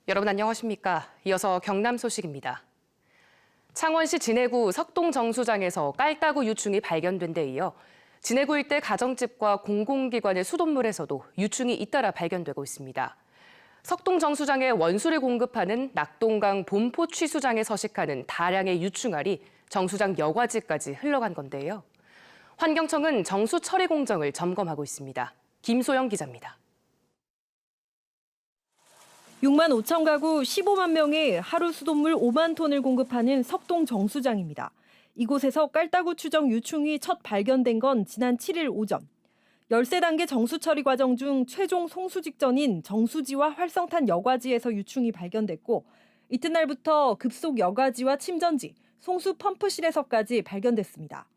여러분 안녕하십니까? 이어서 경남 소식입니다. 창원시 진해구 석동 정수장에서 깔따구 유충이 발견된 데 이어 진해구 일대 가정집과 공공기관의 수돗물에서도 유충이 잇따라 발견되고 있습니다. 석동 정수장에 원수를 공급하는 낙동강 본포 취수장에 서식하는 다량의 유충알이 정수장 여과지까지 흘러간 건데요. 환경청은 정수 처리 공정을 점검하고 있습니다. 김소영 기자입니다. 6만 5천 가구 15만 명에 하루 수돗물 5만 톤을 공급하는 석동 정수장입니다. 이곳에서 깔따구 추정 유충이 첫 발견된 건 지난 7일 오전. 13단계 정수 처리 과정 중 최종 송수 직전인 정수지와 활성탄 여과지에서 유충이 발견됐고 이튿날부터 급속 여과지와 침전지, 송수 펌프실에서까지 발견됐습니다.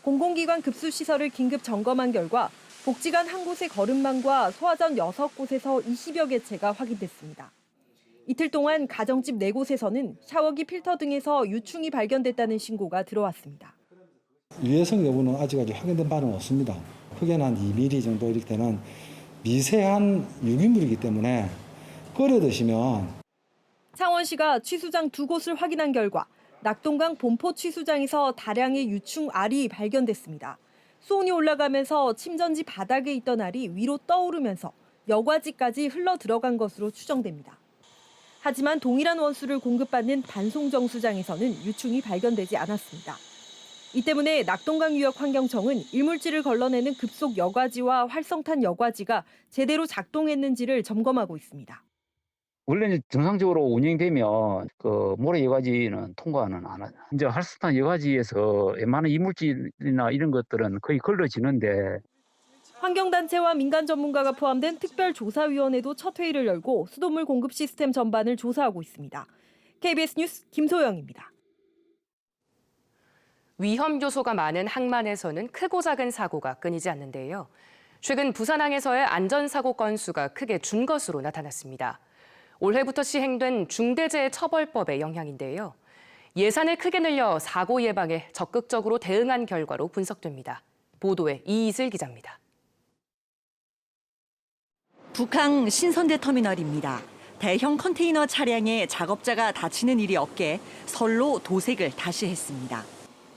공공기관 급수시설을 긴급 점검한 결과 복지관 한 곳의 거름망과 소화전 6곳에서 20여 개체가 확인됐습니다. 이틀 동안 가정집 4곳에서는 샤워기 필터 등에서 유충이 발견됐다는 신고가 들어왔습니다. 유해성 여부는 아직까지 확인된 바는 없습니다. 흙에는 한 2mm 정도 이렇게 되는 미세한 유기물이기 때문에 끓여 드시면. 창원시가 취수장 2곳을 확인한 결과 낙동강 본포 취수장에서 다량의 유충알이 발견됐습니다. 수온이 올라가면서 침전지 바닥에 있던 알이 위로 떠오르면서 여과지까지 흘러 들어간 것으로 추정됩니다. 하지만 동일한 원수를 공급받는 반송정수장에서는 유충이 발견되지 않았습니다. 이 때문에 낙동강유역환경청은 이물질을 걸러내는 급속 여과지와 활성탄 여과지가 제대로 작동했는지를 점검하고 있습니다. 원래는 정상적으로 운영되면 모래 여과지는 통과는 안 하죠. 이제 활성탄 여과지에서 웬만한 이물질이나 이런 것들은 거의 걸러지는데. 환경단체와 민간 전문가가 포함된 특별조사위원회도 첫 회의를 열고 수돗물 공급 시스템 전반을 조사하고 있습니다. KBS 뉴스 김소영입니다. 위험 요소가 많은 항만에서는 크고 작은 사고가 끊이지 않는데요. 최근 부산항에서의 안전사고 건수가 크게 준 것으로 나타났습니다. 올해부터 시행된 중대재해처벌법의 영향인데요. 예산을 크게 늘려 사고 예방에 적극적으로 대응한 결과로 분석됩니다. 보도에 이이슬 기자입니다. 북항 신선대 터미널입니다. 대형 컨테이너 차량에 작업자가 다치는 일이 없게 선로 도색을 다시 했습니다.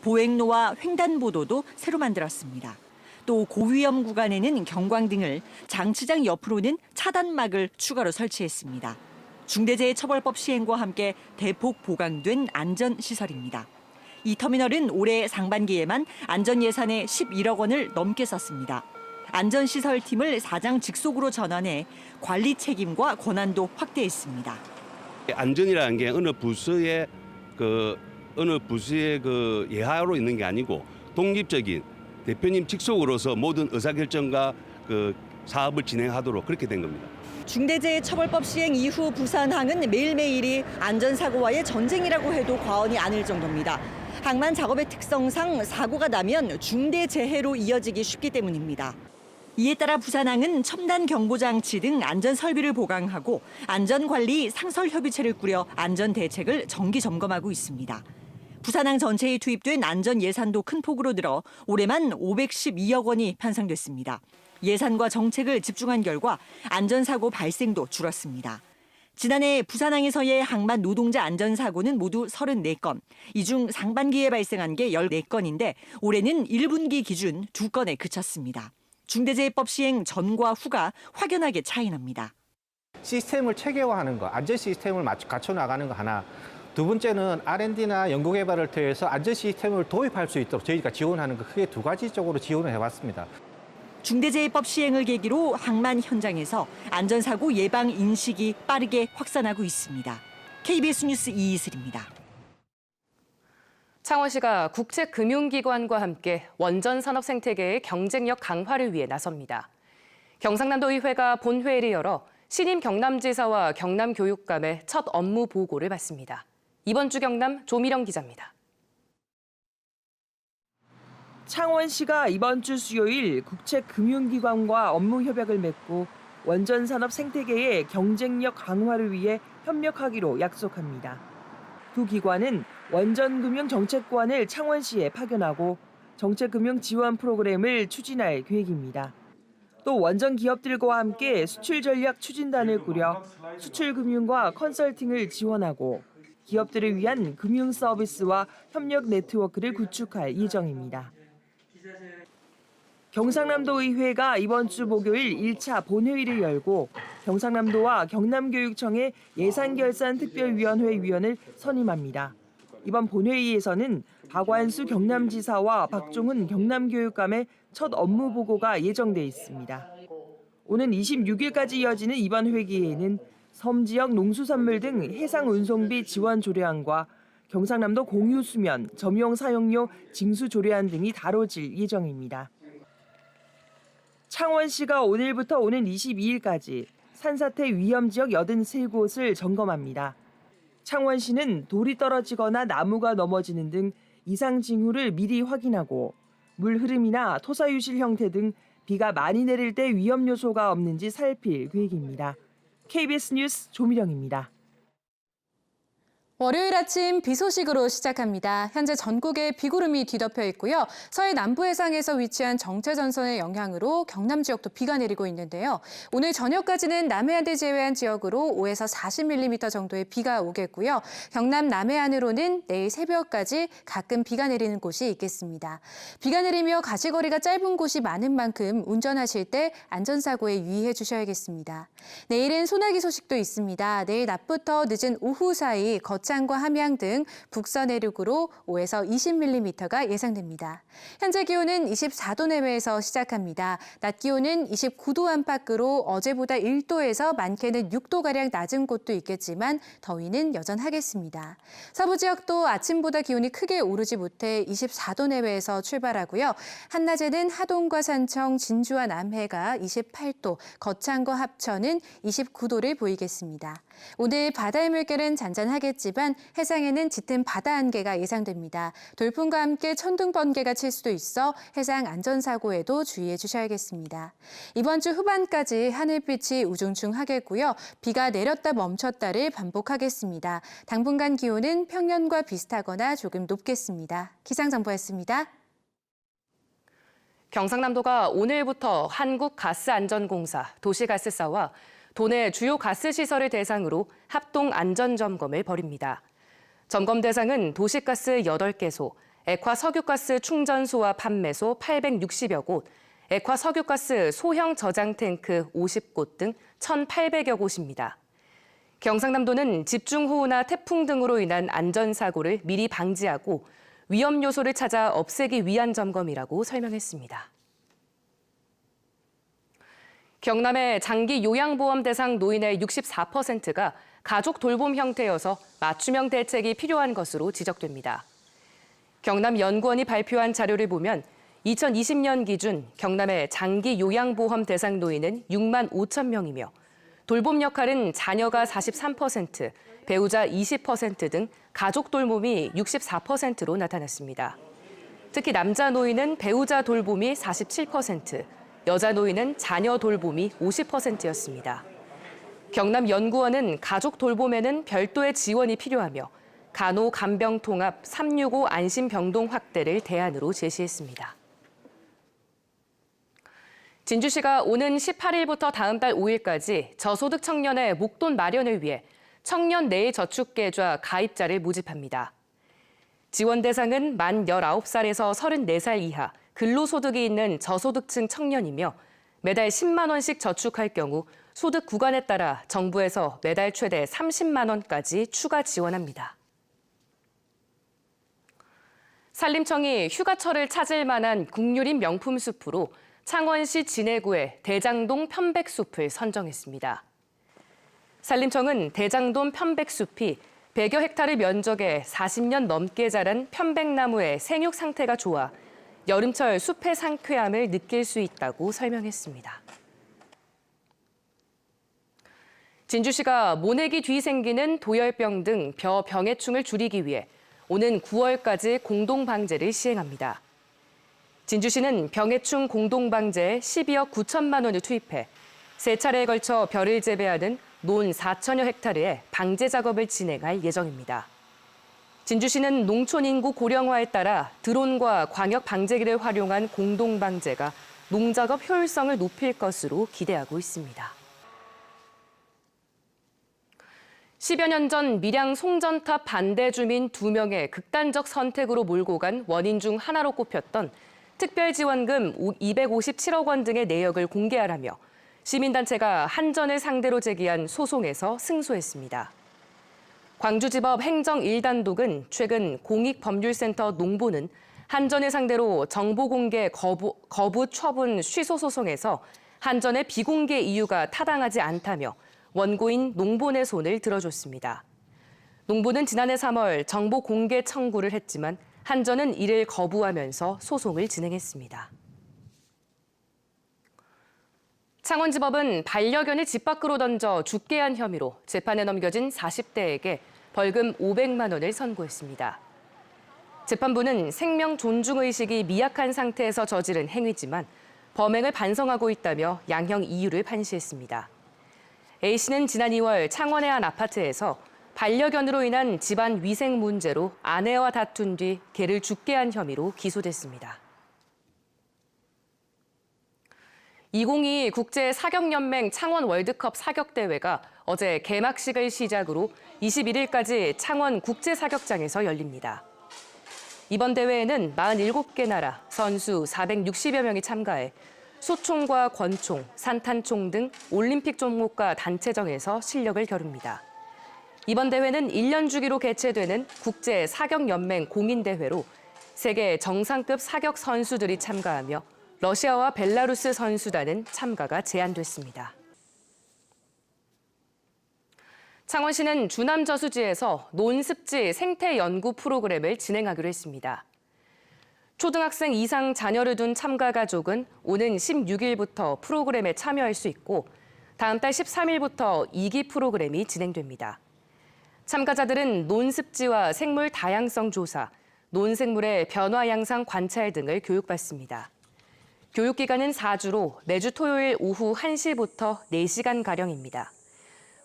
보행로와 횡단보도도 새로 만들었습니다. 또 고위험 구간에는 경광등을, 장치장 옆으로는 차단막을 추가로 설치했습니다. 중대재해처벌법 시행과 함께 대폭 보강된 안전시설입니다. 이 터미널은 올해 상반기에만 안전예산에 11억 원을 넘게 썼습니다. 안전시설팀을 사장 직속으로 전환해 관리 책임과 권한도 확대했습니다. 안전이라는 게 어느 부서의 예하로 있는 게 아니고 독립적인 대표님 직속으로서 모든 의사결정과 사업을 진행하도록 그렇게 된 겁니다. 중대재해처벌법 시행 이후 부산항은 매일매일이 안전사고와의 전쟁이라고 해도 과언이 아닐 정도입니다. 항만 작업의 특성상 사고가 나면 중대재해로 이어지기 쉽기 때문입니다. 이에 따라 부산항은 첨단 경보장치 등 안전설비를 보강하고 안전관리 상설협의체를 꾸려 안전대책을 정기 점검하고 있습니다. 부산항 전체에 투입된 안전 예산도 큰 폭으로 늘어 올해만 512억 원이 편성됐습니다. 예산과 정책을 집중한 결과 안전사고 발생도 줄었습니다. 지난해 부산항에서의 항만 노동자 안전사고는 모두 34건, 이 중 상반기에 발생한 게 14건인데 올해는 1분기 기준 2건에 그쳤습니다. 중대재해법 시행 전과 후가 확연하게 차이납니다. 시스템을 체계화하는 거, 안전 시스템을 갖춰 나가는 거 하나. 두 번째는 R&D나 연구개발을 통해서 안전 시스템을 도입할 수 있도록 저희가 지원하는 거 크게 2가지 쪽으로 지원을 해봤습니다. 중대재해법 시행을 계기로 항만 현장에서 안전사고 예방 인식이 빠르게 확산하고 있습니다. KBS 뉴스 이이슬입니다. 창원시가 국제금융기관과 함께 원전 산업 생태계의 경쟁력 강화를 위해 나섭니다. 경상남도의회가 본회의를 열어 신임 경남지사와 경남교육감의 첫 업무 보고를 받습니다. 이번 주 경남 조미령 기자입니다. 창원시가 이번 주 수요일 국제금융기관과 업무 협약을 맺고 원전 산업 생태계의 경쟁력 강화를 위해 협력하기로 약속합니다. 두 기관은 원전금융정책관을 창원시에 파견하고 정책금융 지원 프로그램을 추진할 계획입니다. 또 원전 기업들과 함께 수출 전략 추진단을 꾸려 수출 금융과 컨설팅을 지원하고 기업들을 위한 금융 서비스와 협력 네트워크를 구축할 예정입니다. 경상남도 의회가 이번 주 목요일 1차 본회의를 열고 경상남도와 경남교육청의 예산결산특별위원회 위원을 선임합니다. 이번 본회의에서는 박완수 경남지사와 박종훈 경남교육감의 첫 업무 보고가 예정돼 있습니다. 오는 26일까지 이어지는 이번 회기에는 섬 지역 농수산물 등 해상 운송비 지원 조례안과 경상남도 공유수면, 점용 사용료 징수 조례안 등이 다뤄질 예정입니다. 창원시가 오늘부터 오는 22일까지 산사태 위험 지역 83곳을 점검합니다. 창원시는 돌이 떨어지거나 나무가 넘어지는 등 이상 징후를 미리 확인하고 물 흐름이나 토사유실 형태 등 비가 많이 내릴 때 위험 요소가 없는지 살필 계획입니다. KBS 뉴스 조미령입니다. 월요일 아침 비 소식으로 시작합니다. 현재 전국에 비구름이 뒤덮여 있고요. 서해 남부 해상에서 위치한 정체전선의 영향으로 경남 지역도 비가 내리고 있는데요. 오늘 저녁까지는 남해안을 제외한 지역으로 5에서 40mm 정도의 비가 오겠고요. 경남 남해안으로는 내일 새벽까지 가끔 비가 내리는 곳이 있겠습니다. 비가 내리며 가시거리가 짧은 곳이 많은 만큼 운전하실 때 안전사고에 유의해 주셔야겠습니다. 내일은 소나기 소식도 있습니다. 내일 낮부터 늦은 오후 사이 거창과 함양 등 북서 내륙으로 5에서 20mm가 예상됩니다. 현재 기온은 24도 내외에서 시작합니다. 낮 기온은 29도 안팎으로 어제보다 1도에서 많게는 6도가량 낮은 곳도 있겠지만 더위는 여전하겠습니다. 서부 지역도 아침보다 기온이 크게 오르지 못해 24도 내외에서 출발하고요. 한낮에는 하동과 산청, 진주와 남해가 28도, 거창과 합천은 29도를 보이겠습니다. 오늘 바다의 물결은 잔잔하겠지만 해상에는 짙은 바다 안개가 예상됩니다. 돌풍과 함께 천둥 번개가 칠 수도 있어 해상 안전사고에도 주의해 주셔야겠습니다. 이번 주 후반까지 하늘빛이 우중충하겠고요. 비가 내렸다 멈췄다를 반복하겠습니다. 당분간 기온은 평년과 비슷하거나 조금 높겠습니다. 기상정보였습니다. 경상남도가 오늘부터 한국가스안전공사, 도시가스사와 도내 주요 가스시설을 대상으로 합동안전점검을 벌입니다. 점검 대상은 도시가스 8개소, 액화 석유가스 충전소와 판매소 860여 곳, 액화 석유가스 소형 저장 탱크 50곳 등 1,800여 곳입니다. 경상남도는 집중호우나 태풍 등으로 인한 안전사고를 미리 방지하고 위험 요소를 찾아 없애기 위한 점검이라고 설명했습니다. 경남의 장기 요양보험 대상 노인의 64%가 가족 돌봄 형태여서 맞춤형 대책이 필요한 것으로 지적됩니다. 경남연구원이 발표한 자료를 보면 2020년 기준 경남의 장기 요양보험 대상 노인은 6만 5천 명이며 돌봄 역할은 자녀가 43%, 배우자 20% 등 가족 돌봄이 64%로 나타났습니다. 특히 남자 노인은 배우자 돌봄이 47%, 여자 노인은 자녀 돌봄이 50%였습니다. 경남연구원은 가족 돌봄에는 별도의 지원이 필요하며 간호간병통합 365 안심병동 확대를 대안으로 제시했습니다. 진주시가 오는 18일부터 다음 달 5일까지 저소득 청년의 목돈 마련을 위해 청년 내일 저축계좌 가입자를 모집합니다. 지원 대상은 만 19살에서 34살 이하, 근로소득이 있는 저소득층 청년이며 매달 10만 원씩 저축할 경우 소득 구간에 따라 정부에서 매달 최대 30만 원까지 추가 지원합니다. 산림청이 휴가철을 찾을 만한 국유림 명품 숲으로 창원시 진해구의 대장동 편백숲을 선정했습니다. 산림청은 대장동 편백숲이 100여 헥타르 면적에 40년 넘게 자란 편백나무의 생육 상태가 좋아 여름철 숲의 상쾌함을 느낄 수 있다고 설명했습니다. 진주시가 모내기 뒤 생기는 도열병 등 벼 병해충을 줄이기 위해 오는 9월까지 공동방제를 시행합니다. 진주시는 병해충 공동방제에 12억 9천만 원을 투입해 세 차례에 걸쳐 벼를 재배하는 논 4천여 헥타르의 방제 작업을 진행할 예정입니다. 진주시는 농촌 인구 고령화에 따라 드론과 광역 방제기를 활용한 공동 방제가 농작업 효율성을 높일 것으로 기대하고 있습니다. 10여 년 전 밀양 송전탑 반대 주민 2명의 극단적 선택으로 몰고 간 원인 중 하나로 꼽혔던 특별지원금 257억 원 등의 내역을 공개하라며 시민단체가 한전을 상대로 제기한 소송에서 승소했습니다. 광주지법 행정 1단독은 최근 공익법률센터 농보는 한전을 상대로 정보 공개 거부 처분 취소 소송에서 한전의 비공개 이유가 타당하지 않다며 원고인 농본의 손을 들어줬습니다. 농본은 지난해 3월 정보 공개 청구를 했지만 한전은 이를 거부하면서 소송을 진행했습니다. 창원지법은 반려견을 집 밖으로 던져 죽게 한 혐의로 재판에 넘겨진 40대에게 벌금 500만 원을 선고했습니다. 재판부는 생명 존중 의식이 미약한 상태에서 저지른 행위지만 범행을 반성하고 있다며 양형 이유를 판시했습니다. A씨는 지난 2월 창원의 한 아파트에서 반려견으로 인한 집안 위생 문제로 아내와 다툰 뒤 개를 죽게 한 혐의로 기소됐습니다. 2022 국제 사격연맹 창원 월드컵 사격대회가 어제 개막식을 시작으로 21일까지 창원 국제사격장에서 열립니다. 이번 대회에는 47개 나라 선수 460여 명이 참가해 소총과 권총, 산탄총 등 올림픽 종목과 단체전에서 실력을 겨룹니다. 이번 대회는 1년 주기로 개최되는 국제 사격연맹 공인대회로 세계 정상급 사격 선수들이 참가하며 러시아와 벨라루스 선수단은 참가가 제한됐습니다. 창원시는 주남 저수지에서 논습지 생태 연구 프로그램을 진행하기로 했습니다. 초등학생 이상 자녀를 둔 참가 가족은 오는 16일부터 프로그램에 참여할 수 있고 다음 달 13일부터 2기 프로그램이 진행됩니다. 참가자들은 논습지와 생물 다양성 조사, 논생물의 변화 양상 관찰 등을 교육받습니다. 교육기간은 4주로 매주 토요일 오후 1시부터 4시간가량입니다.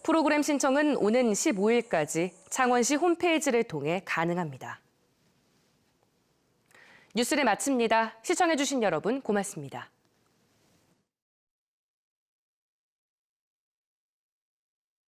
프로그램 신청은 오는 15일까지 창원시 홈페이지를 통해 가능합니다. 뉴스를 마칩니다. 시청해주신 여러분 고맙습니다.